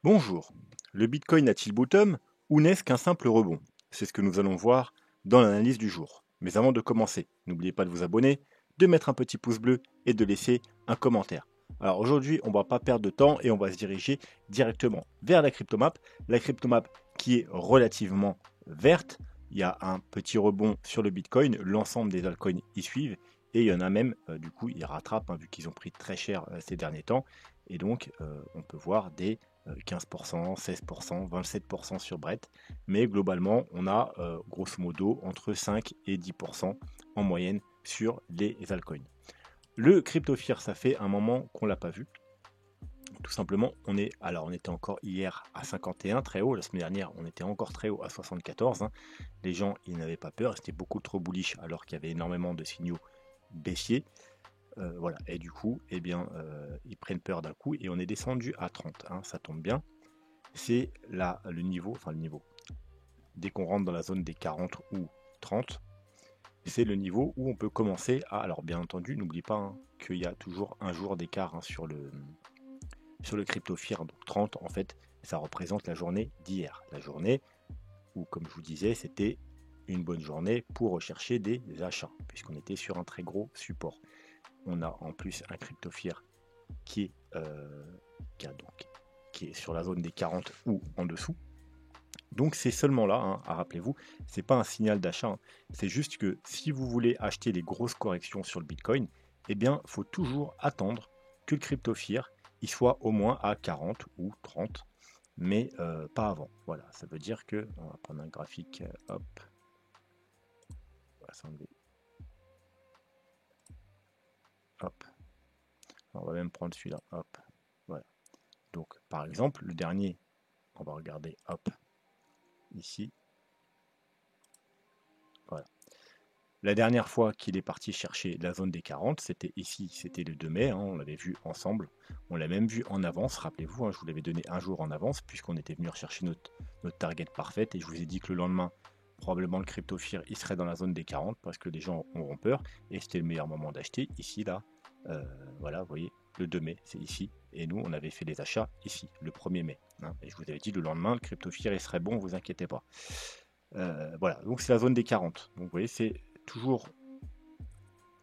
Bonjour. Le Bitcoin a-t-il bottom ou n'est-ce qu'un simple rebond? C'est ce que nous allons voir dans l'analyse du jour. Mais avant de commencer, n'oubliez pas de vous abonner, de mettre un petit pouce bleu et de laisser un commentaire. Alors aujourd'hui, on ne va pas perdre de temps et on va se diriger directement vers la cryptomap qui est relativement verte. Il y a un petit rebond sur le Bitcoin, l'ensemble des altcoins y suivent et il y en a même, du coup, ils rattrapent vu qu'ils ont pris très cher ces derniers temps. Et donc, on peut voir des 15%, 16%, 27% sur Brett. Mais globalement, on a grosso modo entre 5 et 10% en moyenne sur les altcoins. Le CryptoFear, ça fait un moment qu'on ne l'a pas vu. Tout simplement, on était encore hier à 51, très haut. La semaine dernière, on était encore très haut à 74. Les gens, ils n'avaient pas peur, c'était beaucoup trop bullish alors qu'il y avait énormément de signaux baissiers. Voilà, et du coup, ils prennent peur d'un coup et on est descendu à 30. Ça tombe bien. C'est là le niveau, dès qu'on rentre dans la zone des 40 ou 30, c'est le niveau où on peut commencer à, alors bien entendu, n'oublie pas qu'il y a toujours un jour d'écart sur le CryptoFear, donc 30 en fait, ça représente la journée d'hier, la journée où, comme je vous disais, c'était une bonne journée pour rechercher des achats, puisqu'on était sur un très gros support. On a en plus un CryptoFear qui est, qui est sur la zone des 40 ou en dessous. Donc c'est seulement là, rappelez-vous, c'est pas un signal d'achat, c'est juste que si vous voulez acheter des grosses corrections sur le Bitcoin, eh bien, il faut toujours attendre que le CryptoFear il soit au moins à 40 ou 30, mais pas avant. Voilà, ça veut dire que, on va prendre un graphique, hop, on va s'enlever, hop, on va même prendre celui-là, hop, voilà. Donc par exemple, le dernier, on va regarder, hop, ici, voilà. La dernière fois qu'il est parti chercher la zone des 40, c'était ici, c'était le 2 mai, on l'avait vu ensemble. On l'a même vu en avance, rappelez-vous, je vous l'avais donné un jour en avance, puisqu'on était venu rechercher notre target parfaite, et je vous ai dit que le lendemain, probablement le CryptoFear, il serait dans la zone des 40, parce que les gens auront peur, et c'était le meilleur moment d'acheter, ici, là, voilà, vous voyez, le 2 mai, c'est ici, et nous, on avait fait les achats ici, le 1er mai. Et je vous avais dit, le lendemain, le CryptoFear, il serait bon, vous inquiétez pas. Voilà, donc c'est la zone des 40. Donc vous voyez, c'est toujours,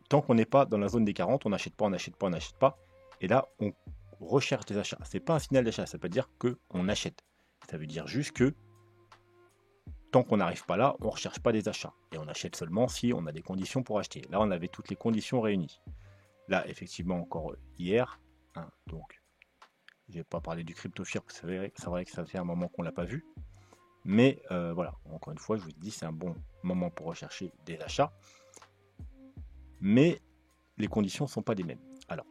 tant qu'on n'est pas dans la zone des 40, on n'achète pas, on n'achète pas, on n'achète pas. Et là, on recherche des achats. C'est pas un signal d'achat, ça veut pas dire qu'on achète. Ça veut dire juste que tant qu'on n'arrive pas là, on ne recherche pas des achats. Et on achète seulement si on a des conditions pour acheter. Là, on avait toutes les conditions réunies. Là, effectivement, encore hier, donc je ne vais pas parler du CryptoFear, parce que c'est vrai que ça fait un moment qu'on ne l'a pas vu. Mais voilà, encore une fois, je vous dis, c'est un bon moment pour rechercher des achats. Mais les conditions ne sont pas les mêmes. Alors,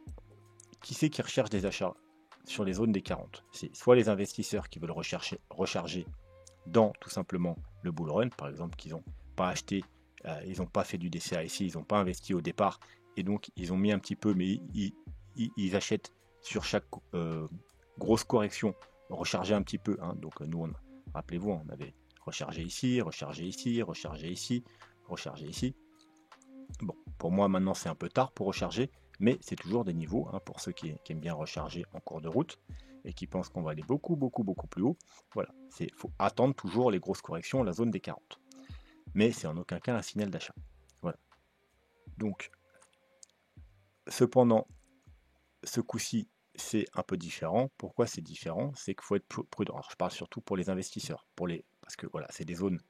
qui c'est qui recherche des achats sur les zones des 40? C'est soit les investisseurs qui veulent recharger dans tout simplement le bull run, par exemple, qu'ils n'ont pas acheté, ils n'ont pas fait du DCA ici, ils n'ont pas investi au départ, et donc ils ont mis un petit peu, mais ils achètent sur chaque grosse correction, recharger un petit peu. Donc nous, rappelez-vous, on avait rechargé ici, rechargé ici, rechargé ici, rechargé ici. Bon, pour moi maintenant c'est un peu tard pour recharger, mais c'est toujours des niveaux pour ceux qui aiment bien recharger en cours de route et qui pensent qu'on va aller beaucoup plus haut. Voilà, il faut attendre toujours les grosses corrections, la zone des 40. Mais c'est en aucun cas un signal d'achat. Voilà. Donc, cependant, ce coup-ci, c'est un peu différent. Pourquoi c'est différent? C'est qu'il faut être prudent. Alors, je parle surtout pour les investisseurs, parce que voilà, c'est des zones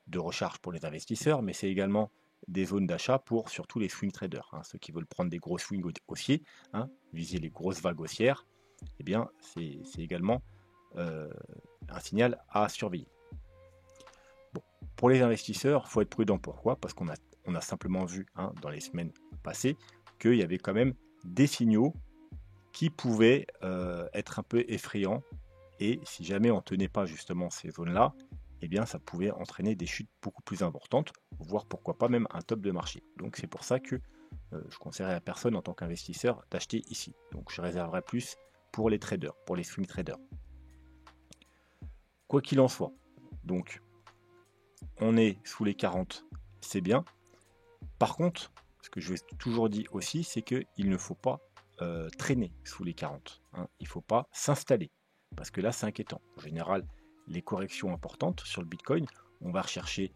de recharge pour les investisseurs, mais c'est également des zones d'achat pour surtout les swing traders, ceux qui veulent prendre des gros swings haussiers, viser les grosses vagues haussières. Eh bien, c'est également un signal à surveiller. Bon, pour les investisseurs, il faut être prudent. Pourquoi? Parce qu'on a simplement vu dans les semaines passées qu'il y avait quand même des signaux qui pouvaient être un peu effrayants. Et si jamais on ne tenait pas justement ces zones-là, eh bien ça pouvait entraîner des chutes beaucoup plus importantes, voire pourquoi pas même un top de marché. Donc c'est pour ça que je conseillerais à personne en tant qu'investisseur d'acheter ici. Donc je réserverai plus pour les traders, pour les swing traders. Quoi qu'il en soit, donc on est sous les 40, c'est bien. Par contre, ce que je vous ai toujours dit aussi, c'est qu'il ne faut pas traîner sous les 40. Il ne faut pas s'installer. parce que là, c'est inquiétant. En général, les corrections importantes sur le Bitcoin, on va rechercher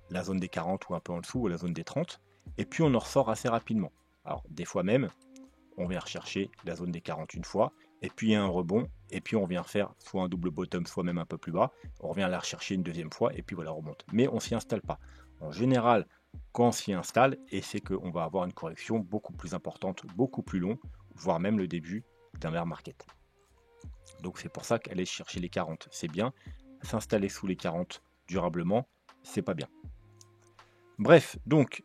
la zone des 40 ou un peu en dessous, ou la zone des 30, et puis on en ressort assez rapidement. Alors, des fois même, on vient rechercher la zone des 40 une fois, et puis il y a un rebond, et puis on vient faire soit un double bottom, soit même un peu plus bas, on revient la rechercher une deuxième fois, et puis voilà, on remonte. Mais on s'y installe pas. En général, quand on s'y installe, et c'est qu'on va avoir une correction beaucoup plus importante, beaucoup plus longue, voire même le début d'un bear market. Donc c'est pour ça qu'aller chercher les 40, c'est bien. S'installer sous les 40 durablement, c'est pas bien. Bref, donc,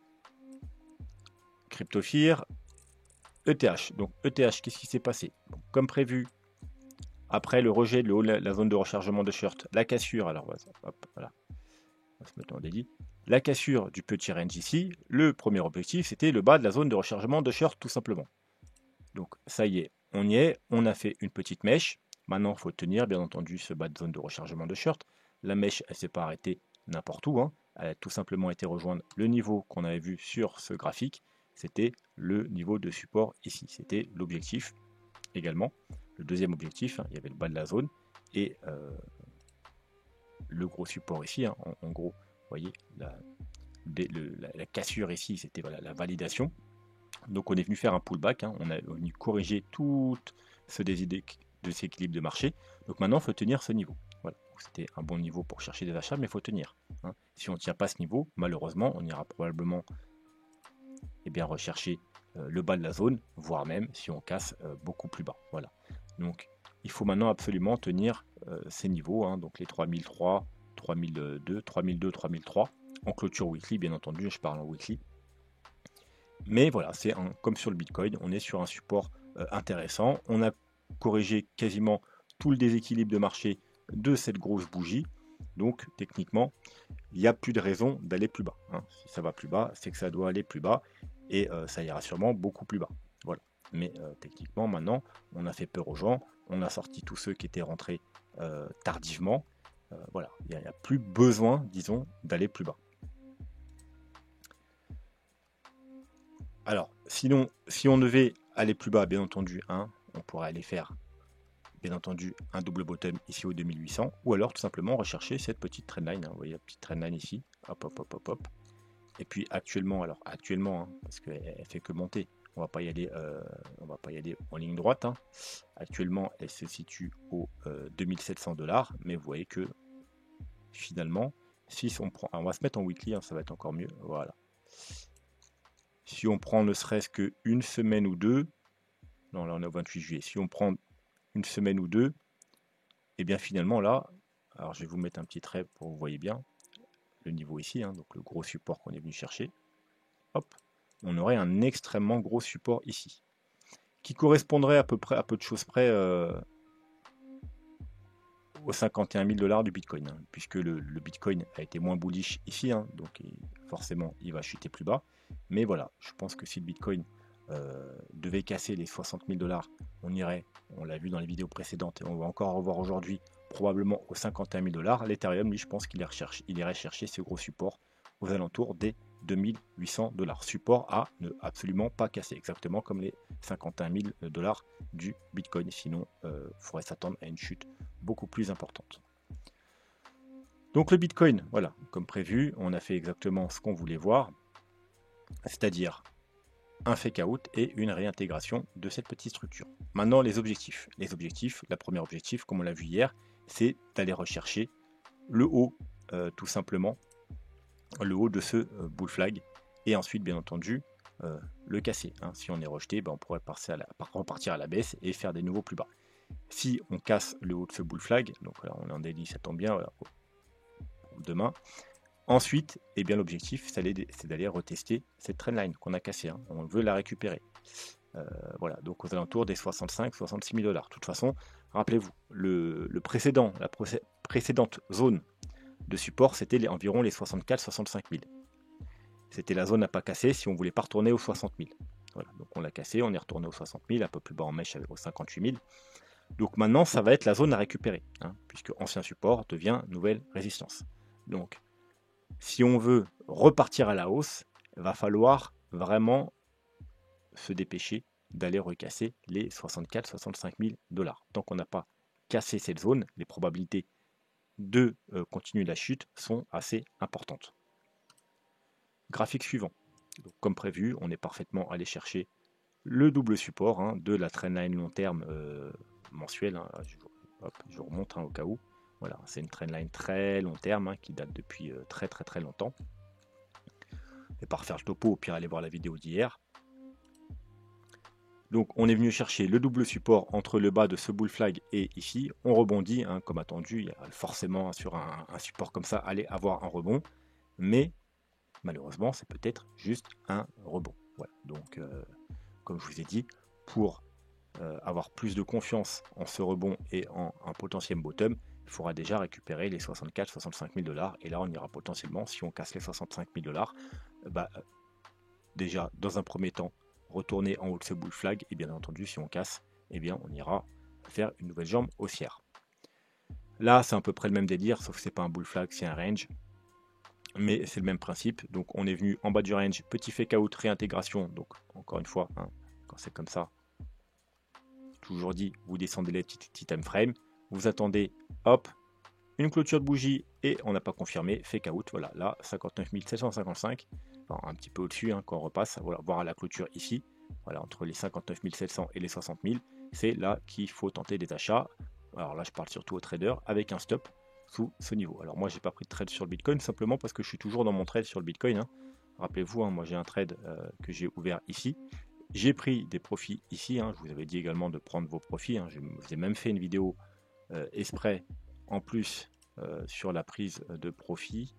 CryptoFear, ETH. Donc ETH, qu'est-ce qui s'est passé? Donc, comme prévu, après le rejet de le haut, la zone de rechargement de short, la cassure, alors hop, voilà, on va se mettre en délit. La cassure du petit range ici, le premier objectif, c'était le bas de la zone de rechargement de short, tout simplement. Donc ça y est, on a fait une petite mèche. Maintenant, il faut tenir, bien entendu, ce bas de zone de rechargement de short. La mèche, elle ne s'est pas arrêtée n'importe où, hein. Elle a tout simplement été rejoindre le niveau qu'on avait vu sur ce graphique. C'était le niveau de support ici. C'était l'objectif également. Le deuxième objectif, hein, il y avait le bas de la zone et le gros support ici. Hein, en gros, vous voyez, la cassure ici, c'était voilà, la validation. Donc on est venu faire un pullback, hein, on est venu corriger tout ce déséquilibre de marché. Donc maintenant, il faut tenir ce niveau. Voilà. C'était un bon niveau pour chercher des achats, mais il faut tenir. Hein. Si on ne tient pas ce niveau, malheureusement, on ira probablement rechercher le bas de la zone, voire même si on casse beaucoup plus bas. Voilà. Donc il faut maintenant absolument tenir ces niveaux, hein, donc les 3003, 3002, 3002, 3003, en clôture weekly, bien entendu, je parle en weekly. Mais voilà, c'est comme sur le Bitcoin, on est sur un support intéressant. On a corrigé quasiment tout le déséquilibre de marché de cette grosse bougie. Donc techniquement, il n'y a plus de raison d'aller plus bas. Hein. Si ça va plus bas, c'est que ça doit aller plus bas. Et ça ira sûrement beaucoup plus bas. Voilà. Mais techniquement, maintenant, on a fait peur aux gens. On a sorti tous ceux qui étaient rentrés tardivement. Voilà, il n'y a plus besoin, disons, d'aller plus bas. Alors, sinon, si on devait aller plus bas, bien entendu, hein, on pourrait aller faire, bien entendu, un double bottom ici au 2800, ou alors tout simplement rechercher cette petite trendline. Hein, vous voyez la petite trendline ici, hop, hop, hop, hop, hop. Et puis actuellement, hein, parce qu'elle fait que monter, on va pas y aller en ligne droite. Hein. Actuellement, elle se situe au 2700 $, mais vous voyez que finalement, si on prend, alors on va se mettre en weekly, hein, ça va être encore mieux. Voilà. Si on prend ne serait-ce qu'une semaine ou deux, non là on est au 28 juillet, si on prend une semaine ou deux, et bien finalement là, alors je vais vous mettre un petit trait pour que vous voyez bien le niveau ici, hein, donc le gros support qu'on est venu chercher, hop, on aurait un extrêmement gros support ici, qui correspondrait à peu de choses près aux 51 000 $ du Bitcoin, hein, puisque le Bitcoin a été moins bullish ici, hein, donc forcément il va chuter plus bas. Mais voilà, je pense que si le Bitcoin devait casser les 60 000 $, on irait, on l'a vu dans les vidéos précédentes et on va encore revoir aujourd'hui, probablement aux 51 000 $. L'Ethereum, lui, je pense qu'il irait chercher ce gros support aux alentours des 2800 $. Support à ne absolument pas casser, exactement comme les 51 000 $ du Bitcoin. Sinon, il faudrait s'attendre à une chute beaucoup plus importante. Donc le Bitcoin, voilà, comme prévu, on a fait exactement ce qu'on voulait voir, c'est-à-dire un fake out et une réintégration de cette petite structure. Maintenant les objectifs. Les objectifs, la première objectif, comme on l'a vu hier, c'est d'aller rechercher le haut, tout simplement, le haut de ce bull flag, et ensuite bien entendu le casser. Hein. Si on est rejeté, on pourrait repartir à la baisse et faire des nouveaux plus bas. Si on casse le haut de ce bull flag, donc là on est en daily, ça tombe bien, voilà, demain. Ensuite, l'objectif, c'est d'aller retester cette trendline qu'on a cassée. Hein. On veut la récupérer. Voilà, donc aux alentours des 65-66 000 $. De toute façon, rappelez-vous, la précédente zone de support, c'était environ les 64-65 000. C'était la zone à pas casser si on voulait pas retourner aux 60 000. Voilà, donc on l'a cassé, on est retourné aux 60 000, un peu plus bas en mèche aux 58 000. Donc maintenant, ça va être la zone à récupérer, hein, puisque ancien support devient nouvelle résistance. Donc, si on veut repartir à la hausse, il va falloir vraiment se dépêcher d'aller recasser les 64-65 000 $. Tant qu'on n'a pas cassé cette zone, les probabilités de continuer la chute sont assez importantes. Graphique suivant. Donc, comme prévu, on est parfaitement allé chercher le double support de la trendline long terme mensuelle. Je remonte au cas où. Voilà, c'est une trendline très long terme qui date depuis très longtemps. Et par faire le topo, au pire, allez voir la vidéo d'hier. Donc on est venu chercher le double support entre le bas de ce bull flag et ici. On rebondit, comme attendu, il y a forcément sur un support comme ça, allait avoir un rebond. Mais malheureusement, c'est peut-être juste un rebond. Voilà. Donc comme je vous ai dit, pour avoir plus de confiance en ce rebond et en un potentiel bottom, il faudra déjà récupérer les 64-65 000 $. Et là, on ira potentiellement, si on casse les 65 000 $, déjà, dans un premier temps, retourner en haut de ce bull flag. Et bien entendu, si on casse, eh bien, on ira faire une nouvelle jambe haussière. Là, c'est à peu près le même délire, sauf que c'est pas un bull flag, c'est un range. Mais c'est le même principe. Donc, on est venu en bas du range, petit fake out, réintégration. Donc, encore une fois, quand c'est comme ça, toujours dit, vous descendez les petits time frame, vous attendez, hop, une clôture de bougie et on n'a pas confirmé, fake out, voilà, là 59 755, enfin, un petit peu au-dessus quand on repasse, voilà, voir la clôture ici, voilà, entre les 59 700 et les 60 000, c'est là qu'il faut tenter des achats. Alors là je parle surtout aux traders avec un stop sous ce niveau. Alors moi j'ai pas pris de trade sur le Bitcoin simplement parce que je suis toujours dans mon trade sur le Bitcoin. Rappelez-vous, moi j'ai un trade que j'ai ouvert ici. J'ai pris des profits ici, je vous avais dit également de prendre vos profits, je vous ai même fait une vidéo exprès en plus sur la prise de profit,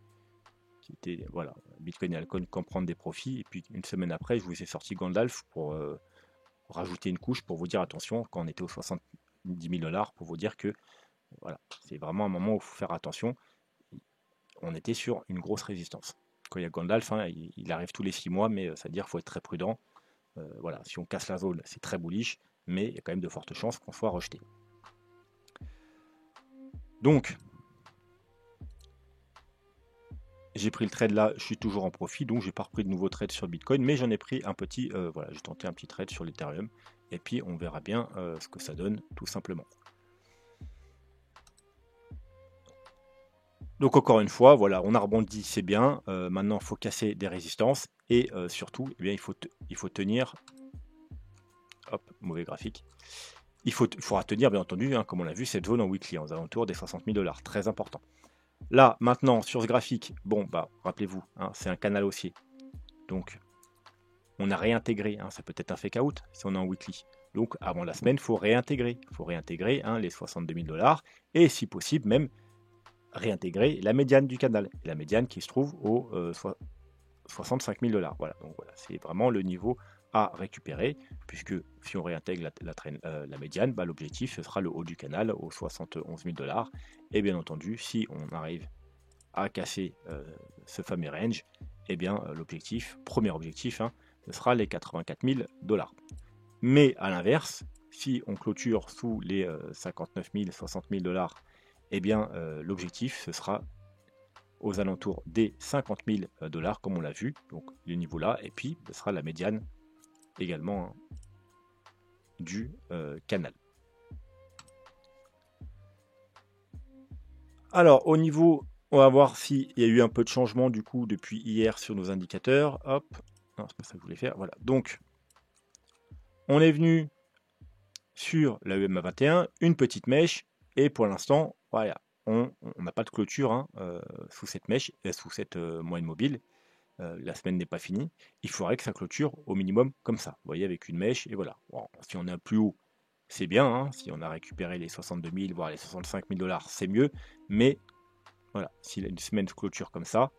qui était, voilà, Bitcoin et Altcoin, quand prendre des profits, et puis une semaine après, je vous ai sorti Gandalf pour rajouter une couche, pour vous dire attention, quand on était aux 70 000 $, pour vous dire que, voilà, c'est vraiment un moment où il faut faire attention, on était sur une grosse résistance. Quand il y a Gandalf, il arrive tous les 6 mois, mais ça veut dire qu'il faut être très prudent. Voilà, si on casse la zone, c'est très bullish, mais il y a quand même de fortes chances qu'on soit rejeté. Donc, j'ai pris le trade là, je suis toujours en profit, donc j'ai pas repris de nouveau trade sur Bitcoin, mais j'en ai pris un petit, voilà, j'ai tenté un petit trade sur l'Ethereum, et puis on verra bien ce que ça donne, tout simplement. Donc encore une fois, voilà, on a rebondi, c'est bien. Maintenant, il faut casser des résistances et surtout, eh bien, il faut tenir. Hop, mauvais graphique. Il faudra tenir, bien entendu, comme on l'a vu, cette zone en weekly, aux alentours des 60 000 $, très important. Là, maintenant, sur ce graphique, bon, rappelez-vous, c'est un canal haussier. Donc, on a réintégré, ça peut être un fake out si on est en weekly. Donc, avant la semaine, il faut réintégrer. Il faut réintégrer les 62 000 $, et si possible, même réintégrer la médiane du canal. La médiane qui se trouve aux 65 000 $. Voilà, donc voilà, c'est vraiment le niveau à récupérer, puisque si on réintègre la médiane, l'objectif ce sera le haut du canal aux 71 000 $. Et bien entendu, si on arrive à casser ce fameux range, et bien l'objectif, premier objectif, ce sera les 84 000 $. Mais à l'inverse, si on clôture sous les 59 000, 60 000 $, eh bien l'objectif ce sera aux alentours des 50 000 $, comme on l'a vu, donc le niveau là, et puis ce sera la médiane également du canal. Alors au niveau, on va voir s'il y a eu un peu de changement du coup depuis hier sur nos indicateurs. Hop, non, c'est pas ça que je voulais faire. Voilà, donc on est venu sur la EMA 21, une petite mèche, et pour l'instant, voilà, on n'a pas de clôture sous cette mèche, sous cette moyenne mobile. La semaine n'est pas finie. Il faudrait que ça clôture au minimum comme ça. Vous voyez, avec une mèche, et voilà. Bon, si on est plus haut, c'est bien. Si on a récupéré les 62 000, voire les 65 000 $, c'est mieux. Mais voilà, si une semaine clôture comme ça,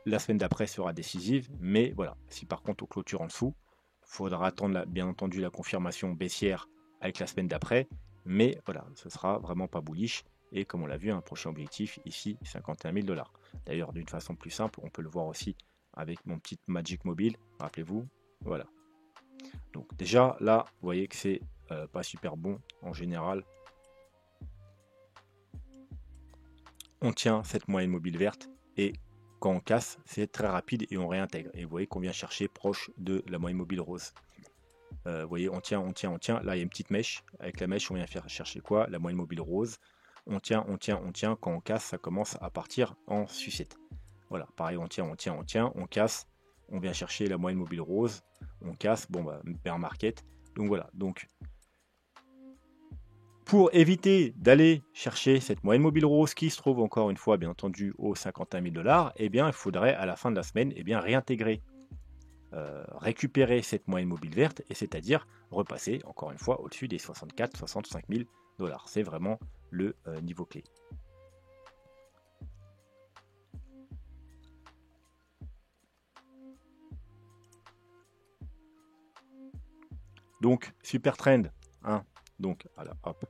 la semaine d'après sera décisive. Mais voilà, si par contre on clôture en dessous, il faudra attendre bien entendu la confirmation baissière avec la semaine d'après. Mais voilà, ce sera vraiment pas bullish. Et comme on l'a vu, un prochain objectif ici, 51 000 $. D'ailleurs, d'une façon plus simple, on peut le voir aussi avec mon petit Magic Mobile. Rappelez-vous, voilà. Donc déjà, là, vous voyez que c'est pas super bon en général. On tient cette moyenne mobile verte et quand on casse, c'est très rapide et on réintègre. Et vous voyez qu'on vient chercher proche de la moyenne mobile rose. Vous voyez, on tient, on tient, on tient. Là, il y a une petite mèche. Avec la mèche, on vient faire chercher quoi? La moyenne mobile rose. On tient, on tient, on tient. Quand on casse, ça commence à partir en sucette. Voilà, pareil, on tient, on tient, on tient. On casse. On vient chercher la moyenne mobile rose. On casse. Bon, bah, bear market. Donc voilà. Donc, pour éviter d'aller chercher cette moyenne mobile rose qui se trouve encore une fois, bien entendu, aux 51 000 $, eh bien, il faudrait à la fin de la semaine, eh bien, réintégrer, récupérer cette moyenne mobile verte, et c'est-à-dire repasser encore une fois au-dessus des 64-65 000 $. C'est vraiment le niveau clé. Donc, super trend, hein, donc, voilà, hop,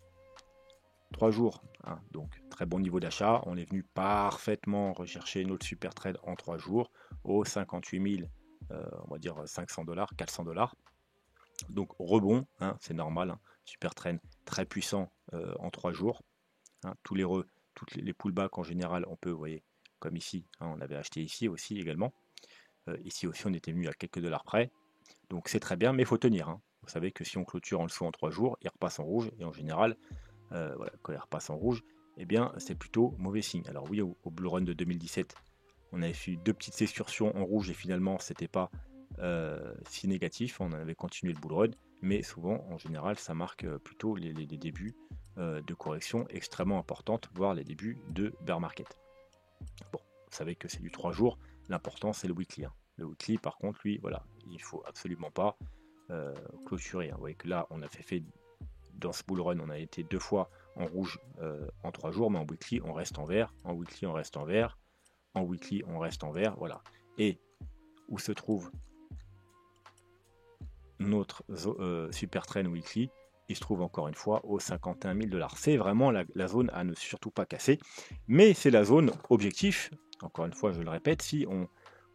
3 jours, hein, donc très bon niveau d'achat. On est venu parfaitement rechercher notre super trade en 3 jours aux 58 000, on va dire 500 $, 400 $. Donc rebond, hein, c'est normal, hein, super trend très puissant en 3 jours. Hein, toutes les pullbacks en général, on peut, vous voyez, comme ici, hein, on avait acheté ici aussi également. Ici aussi, on était venu à quelques dollars près. Donc c'est très bien, mais il faut tenir. Hein. Vous savez que si on clôture en dessous en 3 jours, il repasse en rouge, et en général, voilà, quand il repasse en rouge, eh bien c'est plutôt mauvais signe. Alors oui, au Bull Run de 2017, on avait fait 2 petites excursions en rouge et finalement c'était pas si négatif, on avait continué le Bull Run, mais souvent en général ça marque plutôt les débuts de correction extrêmement importantes, voire les débuts de bear market. Bon, vous savez que c'est du 3 jours, l'important c'est le weekly. Hein. Le weekly par contre, lui, voilà, il faut absolument pas clôturer. Hein. Vous voyez que là on a fait dans ce bull run, on a été 2 fois en rouge en 3 jours, mais en weekly, on reste en vert. En weekly, on reste en vert. En weekly, on reste en vert. Voilà. Et où se trouve notre super trend weekly? Il se trouve encore une fois aux 51 000 $. C'est vraiment la zone à ne surtout pas casser. Mais c'est la zone objectif. Encore une fois, je le répète, si on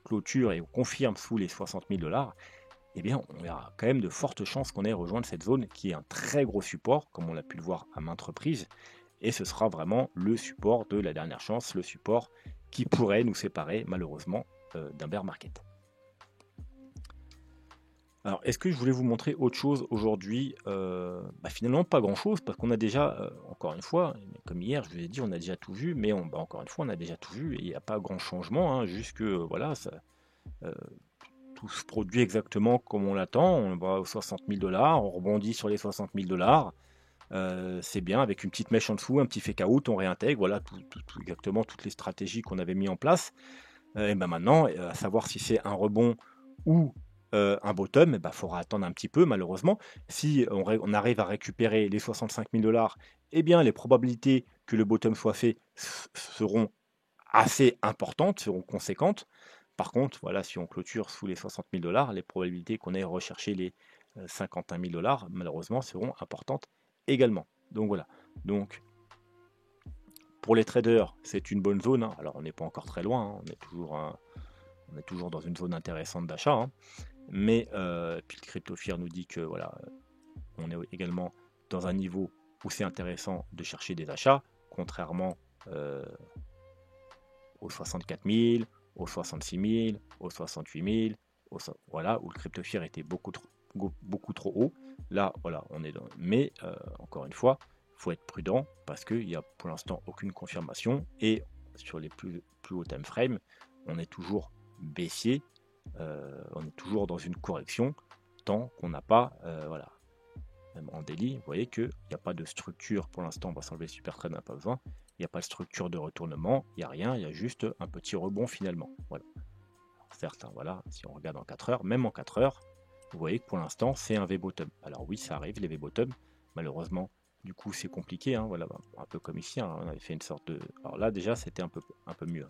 clôture et on confirme sous les 60 000 $, eh bien, on a quand même de fortes chances qu'on ait rejoindre cette zone qui est un très gros support, comme on l'a pu le voir à maintes reprises, et ce sera vraiment le support de la dernière chance, le support qui pourrait nous séparer malheureusement d'un bear market. Alors, est-ce que je voulais vous montrer autre chose aujourd'hui? Finalement, pas grand-chose, parce qu'on a déjà, encore une fois, comme hier, je vous ai dit, on a déjà tout vu, mais encore une fois, on a déjà tout vu, et il n'y a pas grand changement, hein, juste que, voilà, ça, tout se produit exactement comme on l'attend. On va aux 60 000 $, on rebondit sur les 60 000 $. C'est bien, avec une petite mèche en dessous, un petit fake out, on réintègre. Voilà exactement toutes les stratégies qu'on avait mis en place. Et ben maintenant, à savoir si c'est un rebond ou un bottom, il faudra attendre un petit peu, malheureusement. Si on arrive à récupérer les 65 000 $, eh bien, les probabilités que le bottom soit fait seront assez importantes, seront conséquentes. Par contre, voilà, si on clôture sous les 60 000 $, les probabilités qu'on ait recherché les 51 000 $, malheureusement, seront importantes également. Donc voilà. Donc, pour les traders, c'est une bonne zone. Hein. Alors, on n'est pas encore très loin. Hein. On est toujours dans une zone intéressante d'achat. Hein. Mais puis le CryptoFear nous dit que voilà, on est également dans un niveau où c'est intéressant de chercher des achats, contrairement aux 64 000, aux 66 000, aux 68 000, voilà, où le CryptoFear était beaucoup trop haut. Là, voilà, on est dans... Mais, encore une fois, il faut être prudent parce qu'il n'y a pour l'instant aucune confirmation et sur les plus hauts time frame, on est toujours baissier, on est toujours dans une correction tant qu'on n'a pas, voilà, même en daily, vous voyez qu'il n'y a pas de structure pour l'instant, on va s'enlever le super trade, on n'a pas besoin, il n'y a pas de structure de retournement, il n'y a rien, il y a juste un petit rebond finalement. Voilà. Alors, certes, hein, voilà, si on regarde en 4 heures, même en 4 heures, vous voyez que pour l'instant c'est un V-bottom. Alors oui, ça arrive les V-bottom, malheureusement, du coup c'est compliqué, hein, voilà, un peu comme ici, hein, on avait fait une sorte de... Alors là déjà c'était un peu mieux.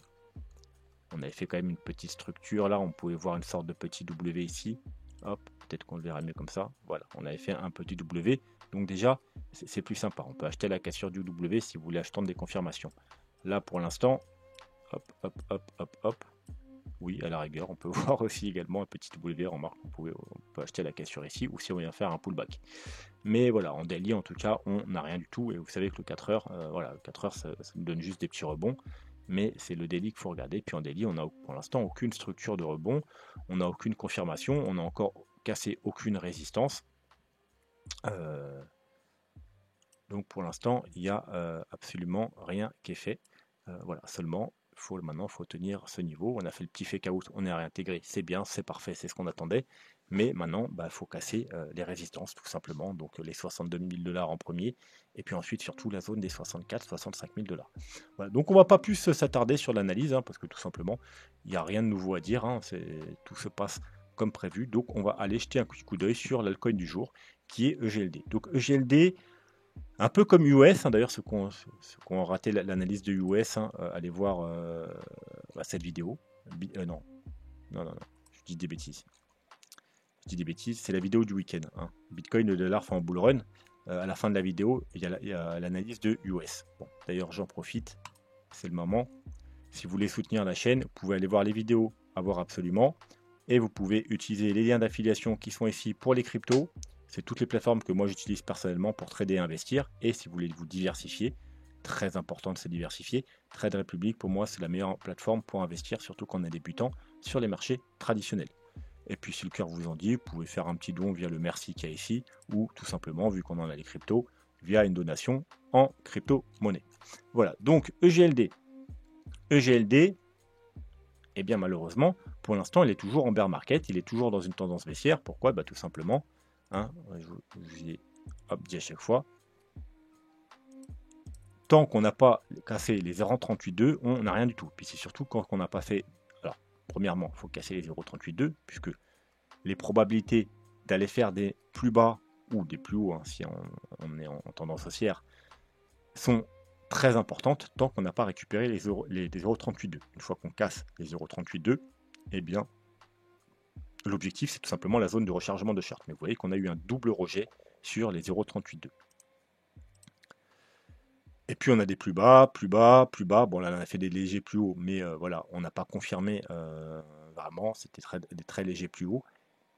On avait fait quand même une petite structure, là on pouvait voir une sorte de petit W ici, hop, peut-être qu'on le verra mieux comme ça, voilà, on avait fait un petit W, donc déjà c'est plus sympa, on peut acheter la cassure du W si vous voulez attendre des confirmations. Là pour l'instant, hop, hop, hop, hop, hop, oui à la rigueur, on peut voir aussi également un petit W, remarque, on peut acheter la cassure ici, ou si on vient faire un pullback. Mais voilà, en daily en tout cas, on n'a rien du tout, et vous savez que le 4 heures, voilà, 4 heures ça nous donne juste des petits rebonds, mais c'est le daily qu'il faut regarder. Puis en daily, on n'a pour l'instant aucune structure de rebond, on n'a aucune confirmation, on n'a encore cassé aucune résistance. Donc pour l'instant, il n'y a absolument rien qui est fait. Voilà, seulement, maintenant, il faut tenir ce niveau. On a fait le petit fake out, on est réintégré, c'est bien, c'est parfait, c'est ce qu'on attendait. Mais maintenant, il faut casser les résistances, tout simplement. Donc les 62 000 $ en premier, et puis ensuite surtout la zone des 64-65 000 $. Voilà, donc on ne va pas plus s'attarder sur l'analyse, parce que tout simplement, il n'y a rien de nouveau à dire. Tout se passe comme prévu. Donc on va aller jeter un petit coup d'œil sur l'altcoin du jour, qui est EGLD. Donc EGLD, un peu comme US, d'ailleurs, ceux qui ont raté l'analyse de US, allez voir cette vidéo. Non, je dis des bêtises. C'est la vidéo du week-end. Bitcoin, le dollar fait en bull run. À la fin de la vidéo, il y a l'analyse de US. Bon, d'ailleurs, j'en profite, c'est le moment. Si vous voulez soutenir la chaîne, vous pouvez aller voir les vidéos à voir absolument. Et vous pouvez utiliser les liens d'affiliation qui sont ici pour les cryptos. C'est toutes les plateformes que moi j'utilise personnellement pour trader et investir. Et si vous voulez vous diversifier, très important de se diversifier, Trade Republic pour moi c'est la meilleure plateforme pour investir, surtout quand on est débutant sur les marchés traditionnels. Et puis si le cœur vous en dit, vous pouvez faire un petit don via le merci qu'il y a ici, ou tout simplement, vu qu'on en a les cryptos, via une donation en crypto-monnaie. Voilà, donc EGLD, eh bien malheureusement, pour l'instant, il est toujours en bear market, il est toujours dans une tendance baissière. Pourquoi? Tout simplement, je vous ai dit à chaque fois, tant qu'on n'a pas cassé les 0,382, on n'a rien du tout. Puis c'est surtout quand on n'a pas fait... Alors, premièrement, il faut casser les 0,382, puisque les probabilités d'aller faire des plus bas ou des plus hauts, si on est en tendance haussière, sont très importante tant qu'on n'a pas récupéré les 0,382. Une fois qu'on casse les 0,382, eh bien, l'objectif, c'est tout simplement la zone de rechargement de charte. Mais vous voyez qu'on a eu un double rejet sur les 0,382. Et puis, on a des plus bas, plus bas, plus bas. Bon, là, on a fait des légers plus hauts, mais voilà, on n'a pas confirmé vraiment. C'était des très légers plus hauts.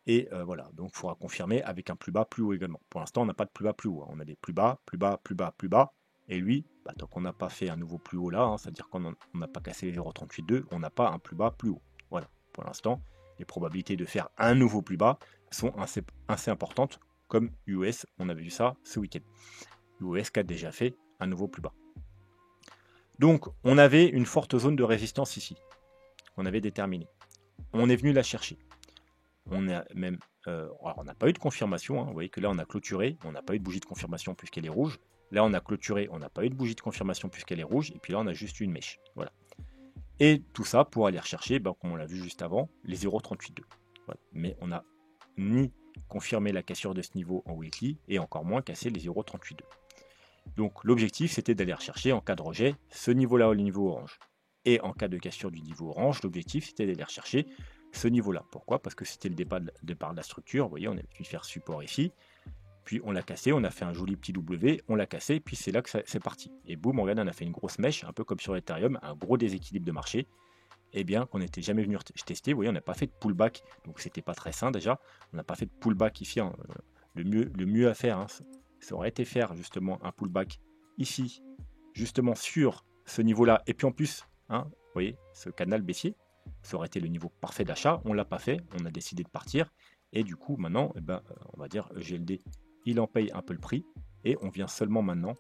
Et voilà, donc il faudra confirmer avec un plus bas, plus haut également. Pour l'instant, on n'a pas de plus bas, plus haut. On a des plus bas, plus bas, plus bas, plus bas. Et lui, tant qu'on n'a pas fait un nouveau plus haut là, c'est-à-dire qu'on n'a pas cassé les 0,382, on n'a pas un plus bas, plus haut. Voilà, pour l'instant, les probabilités de faire un nouveau plus bas sont assez importantes, comme US, on avait vu ça ce week-end. US qui a déjà fait un nouveau plus bas. Donc, on avait une forte zone de résistance ici, qu'on avait déterminée. On est venu la chercher. On a même, alors on n'a pas eu de confirmation, vous voyez que là on a clôturé, on n'a pas eu de bougie de confirmation puisqu'elle est rouge. Là on a clôturé, on n'a pas eu de bougie de confirmation puisqu'elle est rouge, et puis là on a juste eu une mèche. Voilà. Et tout ça pour aller rechercher, comme on l'a vu juste avant, les 0,382. Voilà. Mais on n'a ni confirmé la cassure de ce niveau en weekly, et encore moins cassé les 0,382. Donc l'objectif c'était d'aller rechercher en cas de rejet ce niveau-là au niveau orange. Et en cas de cassure du niveau orange, l'objectif c'était d'aller rechercher ce niveau-là. Pourquoi? Parce que c'était le départ de la structure. Vous voyez, on a pu faire support ici. Puis on l'a cassé, on a fait un joli petit W, on l'a cassé, puis c'est là que c'est parti. Et boum, regardez, on a fait une grosse mèche, un peu comme sur Ethereum, un gros déséquilibre de marché. Eh bien, qu'on n'était jamais venu tester. Vous voyez, on n'a pas fait de pullback, donc c'était pas très sain déjà. On n'a pas fait de pullback ici. Le mieux à faire, ça aurait été faire justement un pullback ici, justement sur ce niveau-là. Et puis en plus, vous voyez, ce canal baissier, ça aurait été le niveau parfait d'achat. On ne l'a pas fait, on a décidé de partir. Et du coup, maintenant, on va dire GLD, il en paye un peu le prix. Et on vient seulement maintenant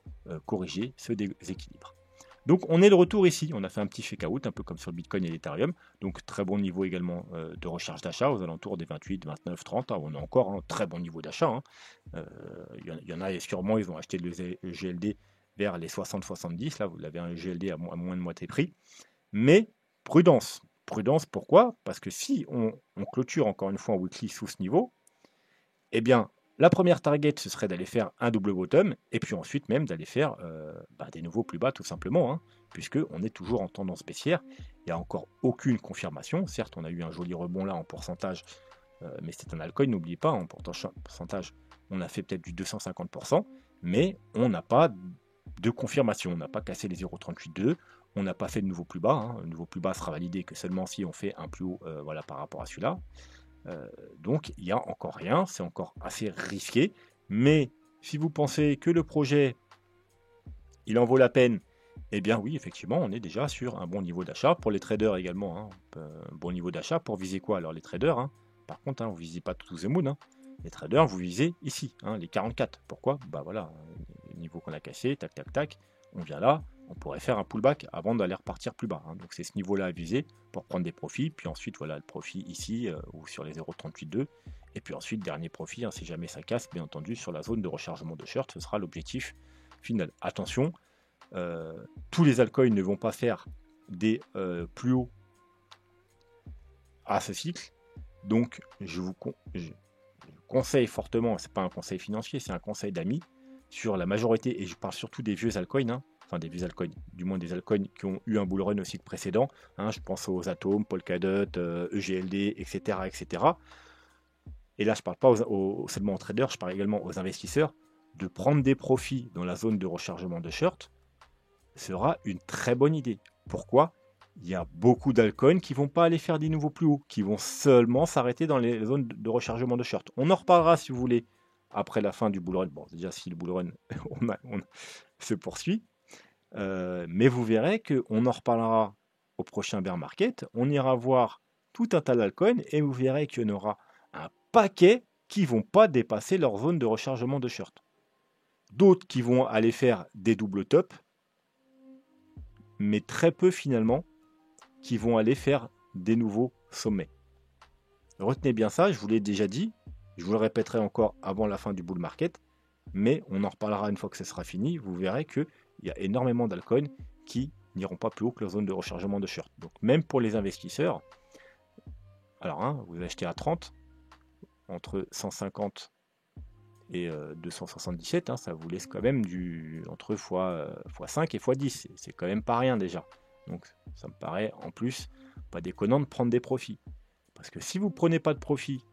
corriger ce déséquilibre. Donc on est de retour ici, on a fait un petit fake out, un peu comme sur le Bitcoin et l'Ethereum, donc très bon niveau également de recherche d'achat, aux alentours des 28, 29, 30, on a encore un très bon niveau d'achat. Il y en a et sûrement ils ont acheté le GLD vers les 60-70, là vous l'avez un GLD à moins de moitié prix, mais prudence. Prudence pourquoi? Parce que si on clôture encore une fois en weekly sous ce niveau, eh bien la première target, ce serait d'aller faire un double bottom, et puis ensuite même d'aller faire des nouveaux plus bas tout simplement, puisqu'on est toujours en tendance baissière. Il n'y a encore aucune confirmation. Certes, on a eu un joli rebond là en pourcentage, mais c'est un altcoin, n'oubliez pas, en pourcentage, on a fait peut-être du 250%, mais on n'a pas de confirmation. On n'a pas cassé les 0,382, on n'a pas fait de nouveau plus bas. Le nouveau plus bas sera validé que seulement si on fait un plus haut par rapport à celui-là. Donc il n'y a encore rien, c'est encore assez risqué, mais si vous pensez que le projet il en vaut la peine, eh bien oui, effectivement, on est déjà sur un bon niveau d'achat. Pour les traders également, un bon niveau d'achat. Pour viser quoi? Alors les traders, par contre, vous ne visez pas tout the moon, Les traders, vous visez ici, hein, les 44. Pourquoi? Bah voilà, le niveau qu'on a cassé, tac, tac, tac, on vient là, on pourrait faire un pullback avant d'aller repartir plus bas. Hein. Donc c'est ce niveau-là à viser pour prendre des profits. Puis ensuite, voilà, le profit ici, ou sur les 0,382. Et puis ensuite, dernier profit, hein, si jamais ça casse, bien entendu, sur la zone de rechargement de short, ce sera l'objectif final. Attention, tous les altcoins ne vont pas faire des plus hauts à ce cycle. Donc je vous conseille fortement, c'est pas un conseil financier, c'est un conseil d'amis, sur la majorité, et je parle surtout des vieux altcoins, hein, enfin des vieux altcoins, du moins des altcoins qui ont eu un bull run au cycle précédent, hein, je pense aux Atom, Polkadot, EGLD, etc., etc. Et là je parle pas seulement aux traders, je parle également aux investisseurs, de prendre des profits dans la zone de rechargement de short sera une très bonne idée. Pourquoi? Il y a beaucoup d'altcoins qui ne vont pas aller faire des nouveaux plus hauts, qui vont seulement s'arrêter dans les zones de rechargement de short. On en reparlera si vous voulez après la fin du bull run. Bon, déjà si le bull run se poursuit, mais vous verrez qu'on en reparlera au prochain bear market. On ira voir tout un tas d'altcoins et vous verrez qu'il y en aura un paquet qui ne vont pas dépasser leur zone de rechargement de short. D'autres qui vont aller faire des doubles tops, mais très peu finalement qui vont aller faire des nouveaux sommets. Retenez bien ça, je vous l'ai déjà dit, je vous le répéterai encore avant la fin du bull market, mais on en reparlera une fois que ce sera fini. Vous verrez qu'il y a énormément d'altcoins qui n'iront pas plus haut que la zone de rechargement de short. Donc même pour les investisseurs, alors hein, vous achetez à 30, entre 150 et 277, hein, ça vous laisse quand même entre x5 et x10, c'est quand même pas rien déjà. Donc ça me paraît en plus pas déconnant de prendre des profits. Parce que si vous ne prenez pas de profit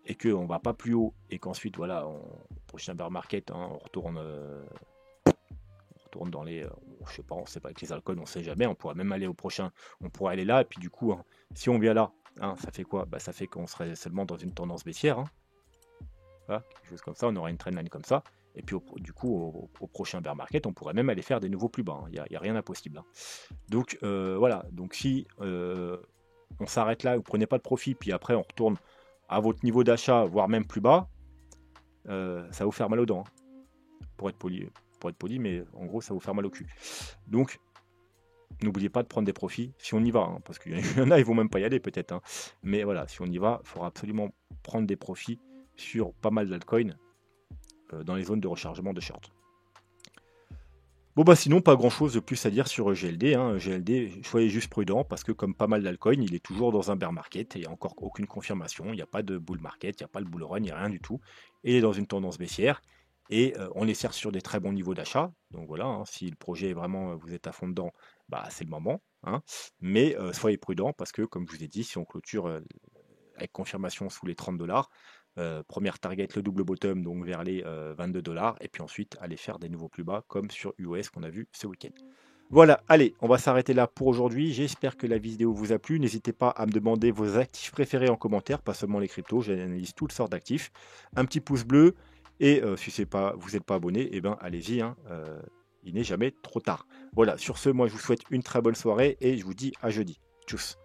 et qu'on ne va pas plus haut et qu'ensuite, voilà, au prochain bear market, hein, on retourne dans les... je sais pas, on sait pas avec les altcoins, on ne sait jamais, on pourrait même aller au prochain, on pourrait aller là, et puis du coup, hein, si on vient là, hein, ça fait quoi? Bah, ça fait qu'on serait seulement dans une tendance baissière. Hein. Voilà, quelque chose comme ça, on aura une trendline comme ça. Et puis du coup, au prochain bear market, on pourrait même aller faire des nouveaux plus bas. Il n'y a rien d'impossible. Hein. Donc voilà, donc si on s'arrête là, vous prenez pas de profit, puis après on retourne à votre niveau d'achat, voire même plus bas, ça va vous faire mal aux dents. Hein, pour être poli, mais en gros, ça va vous faire mal au cul. Donc, n'oubliez pas de prendre des profits si on y va, hein, parce qu'il y en a, ils vont même pas y aller peut-être. Hein. Mais voilà, si on y va, il faudra absolument prendre des profits sur pas mal d'altcoins dans les zones de rechargement de short. Bon bah sinon pas grand chose de plus à dire sur EGLD. Hein. EGLD, soyez juste prudent parce que comme pas mal d'altcoins, il est toujours dans un bear market et il n'y a encore aucune confirmation. Il n'y a pas de bull market, il n'y a pas le bull run, il n'y a rien du tout. Et il est dans une tendance baissière et on les sert sur des très bons niveaux d'achat. Donc voilà, hein, si le projet est vraiment, vous êtes à fond dedans, bah c'est le moment. Hein. Mais soyez prudent parce que comme je vous ai dit, si on clôture avec confirmation sous les 30$, première target, le double bottom, donc vers les 22$, et puis ensuite aller faire des nouveaux plus bas, comme sur UOS qu'on a vu ce week-end. Voilà, allez, on va s'arrêter là pour aujourd'hui. J'espère que la vidéo vous a plu. N'hésitez pas à me demander vos actifs préférés en commentaire, pas seulement les cryptos, j'analyse toutes sortes d'actifs. Un petit pouce bleu, et si vous n'êtes pas abonné, eh ben, allez-y, hein, il n'est jamais trop tard. Voilà, sur ce, moi je vous souhaite une très bonne soirée, et je vous dis à jeudi. Tchuss.